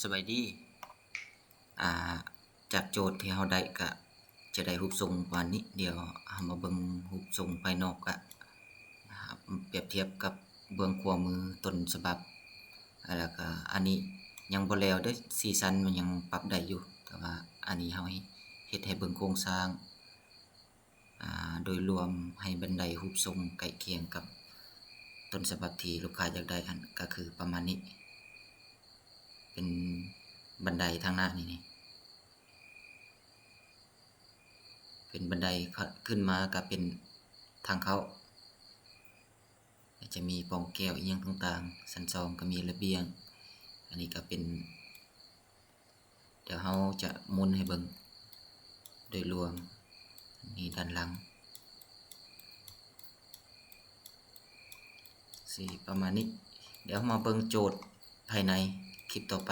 สบายดีอ่าจากโจทย์ที่เราได้ก็จะได้รูปทรงประมาณนี้เดี๋ยวเรามาเบิ่งรูปทรงภายนอกก็นะครับเปรียบเทียบกับเบื้องขวามือต้นฉบับแล้วก็อันนี้ยังบ่แล้วเด้อสีสันมันยังปรับได้อยู่แต่ว่าอันนี้เราเฮ็ดให้เบิ่งโครงสร้างโดยรวมให้บันไดรูปทรงใกล้เคียงกับต้นฉบับที่ลูกค้าอยากได้อันก็คือประมาณนี้เป็นบันไดทางหน้านี่เป็นบันไดขึ้นมาก็เป็นทางเข้าจะมีปล่องแก้วอีหยังต่างๆชั้น2ก็มีระเบียงอันนี้ก็เป็นเดี๋ยวเราจะหมุนให้เบิ่งโดยรวมนี่ด้านหลังสิประมาณนี้เดี๋ยวมาเบิ่งโจทย์ภายในคลิปต่อไป